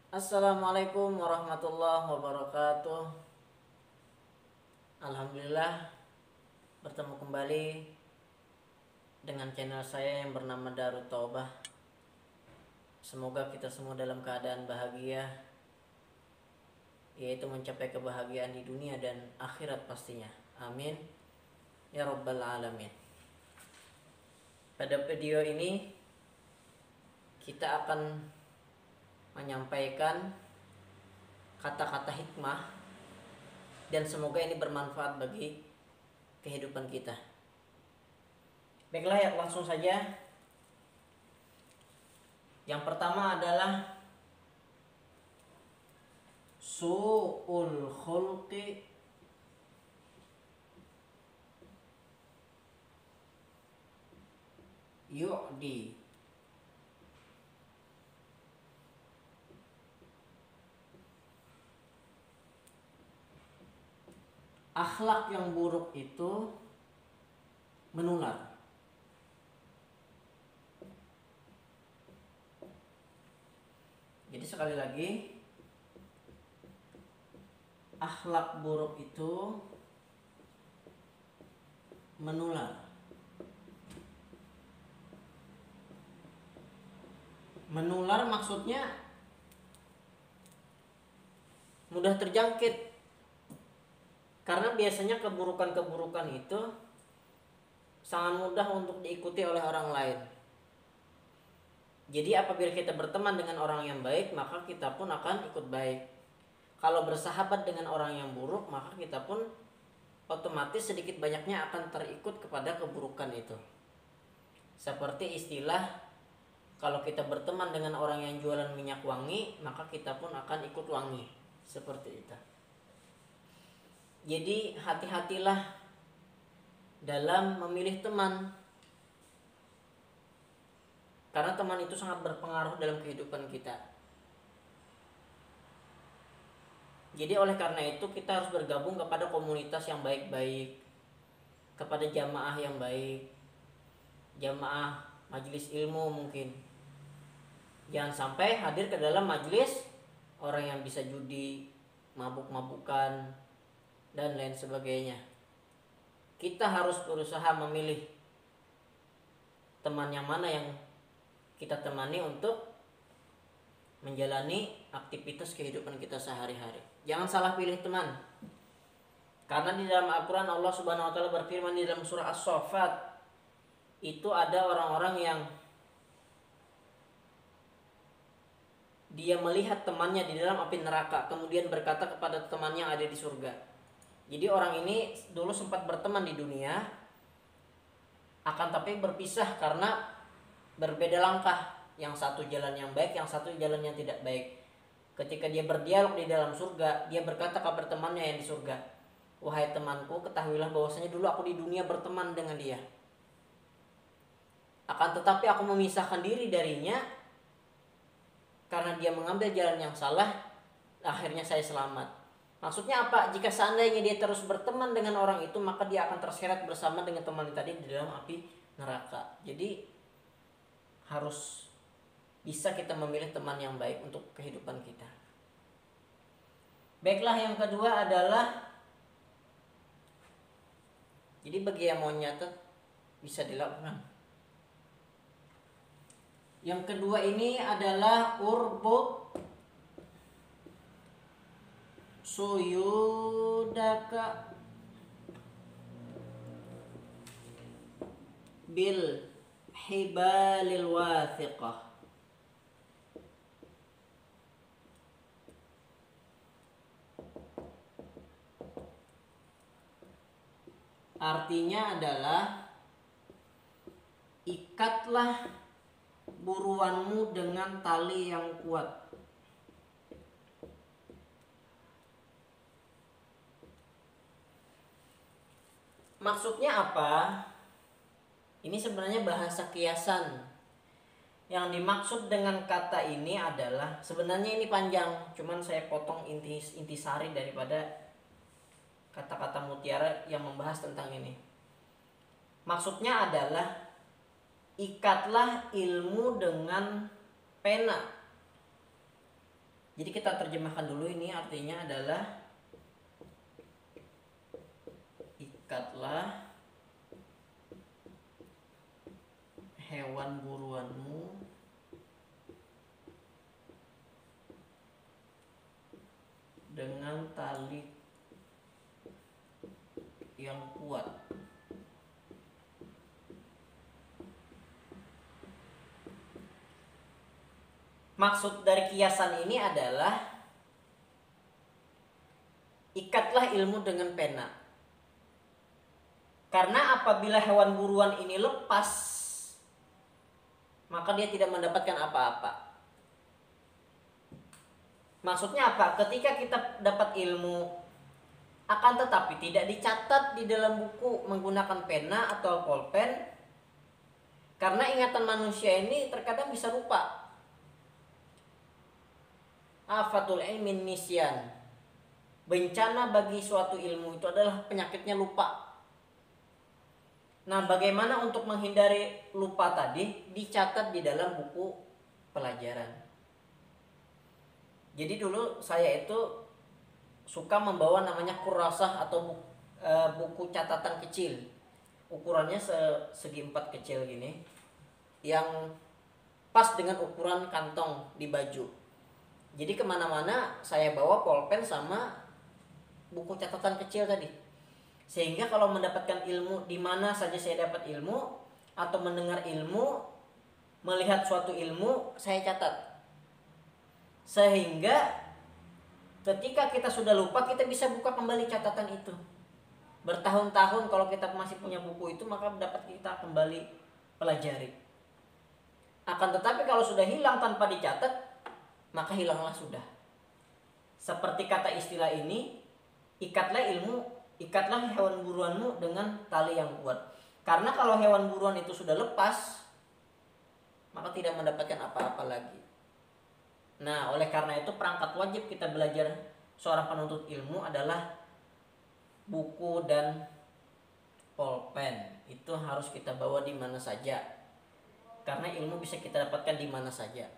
Assalamualaikum warahmatullahi wabarakatuh. Alhamdulillah bertemu kembali dengan channel saya yang bernama Darut Taubah. Semoga kita semua dalam keadaan bahagia, yaitu mencapai kebahagiaan di dunia dan akhirat pastinya. Amin ya rabbal alamin. Pada video ini kita akan menyampaikan kata-kata hikmah dan semoga ini bermanfaat bagi kehidupan kita. Baiklah ya, langsung saja. Yang pertama adalah su'ul khulqi yu'di. Akhlak yang buruk itu menular. Jadi sekali lagi, akhlak buruk itu menular. Menular maksudnya mudah terjangkit. Karena biasanya keburukan-keburukan itu sangat mudah untuk diikuti oleh orang lain. Jadi apabila kita berteman dengan orang yang baik, maka kita pun akan ikut baik. Kalau bersahabat dengan orang yang buruk, maka kita pun otomatis sedikit banyaknya akan terikut kepada keburukan itu. Seperti istilah, kalau kita berteman dengan orang yang jualan minyak wangi, maka kita pun akan ikut wangi. Seperti itu. Jadi hati-hatilah dalam memilih teman, karena teman itu sangat berpengaruh dalam kehidupan kita. Jadi oleh karena itu kita harus bergabung kepada komunitas yang baik-baik, kepada jamaah yang baik, jamaah majelis ilmu mungkin. Jangan sampai hadir ke dalam majelis orang yang bisa judi, mabuk-mabukan, dan lain sebagainya. Kita harus berusaha memilih teman yang mana yang kita temani untuk menjalani aktivitas kehidupan kita sehari-hari. Jangan salah pilih teman. Karena di dalam Al-Quran Allah Subhanahu wa Ta'ala berfirman di dalam surah As-Saffat, itu ada orang-orang yang dia melihat temannya di dalam api neraka, kemudian berkata kepada temannya yang ada di surga. Jadi orang ini dulu sempat berteman di dunia, akan tapi berpisah karena berbeda langkah. Yang satu jalan yang baik, yang satu jalan yang tidak baik. Ketika dia berdialog di dalam surga, dia berkata kepada temannya yang di surga, "Wahai temanku, ketahuilah bahwasanya dulu aku di dunia berteman dengan dia. Akan tetapi aku memisahkan diri darinya karena dia mengambil jalan yang salah, akhirnya saya selamat." Maksudnya apa? Jika seandainya dia terus berteman dengan orang itu, maka dia akan terseret bersama dengan teman tadi di dalam api neraka. Jadi harus bisa kita memilih teman yang baik untuk kehidupan kita. Baiklah, yang kedua adalah, jadi bagi yang mau nyatet bisa dilakukan. Yang kedua ini adalah urbut suyudaka bil hibalil wathiqah. Artinya adalah, ikatlah buruanmu dengan tali yang kuat. Maksudnya apa? Ini sebenarnya bahasa kiasan. Yang dimaksud dengan kata ini adalah, sebenarnya ini panjang, cuman saya potong intisari daripada kata-kata mutiara yang membahas tentang ini. Maksudnya adalah, ikatlah ilmu dengan pena. Jadi kita terjemahkan dulu, ini artinya adalah ikatlah hewan buruanmu dengan tali yang kuat. Maksud dari kiasan ini adalah ikatlah ilmu dengan pena. Karena apabila hewan buruan ini lepas, maka dia tidak mendapatkan apa-apa. Maksudnya apa? Ketika kita dapat ilmu, akan tetapi tidak dicatat di dalam buku menggunakan pena atau pulpen, karena ingatan manusia ini terkadang bisa lupa. Afatul ilmin nisyan. Bencana bagi suatu ilmu itu adalah penyakitnya lupa. Nah, bagaimana untuk menghindari lupa tadi? Dicatat di dalam buku pelajaran. Jadi dulu saya itu suka membawa namanya kurasah atau buku catatan kecil. Ukurannya segi 4 kecil gini, yang pas dengan ukuran kantong di baju. Jadi kemana-mana saya bawa pulpen sama buku catatan kecil tadi. Sehingga kalau mendapatkan ilmu, di mana saja saya dapat ilmu atau mendengar ilmu, melihat suatu ilmu, saya catat. Sehingga ketika kita sudah lupa, kita bisa buka kembali catatan itu. Bertahun-tahun kalau kita masih punya buku itu, maka dapat kita kembali pelajari. Akan tetapi kalau sudah hilang tanpa dicatat, maka hilanglah sudah. Seperti kata istilah ini, ikatlah hewan buruanmu dengan tali yang kuat. Karena kalau hewan buruan itu sudah lepas, maka tidak mendapatkan apa-apa lagi. Nah, oleh karena itu perangkat wajib kita belajar seorang penuntut ilmu adalah buku dan pulpen. Itu harus kita bawa di mana saja. Karena ilmu bisa kita dapatkan di mana saja.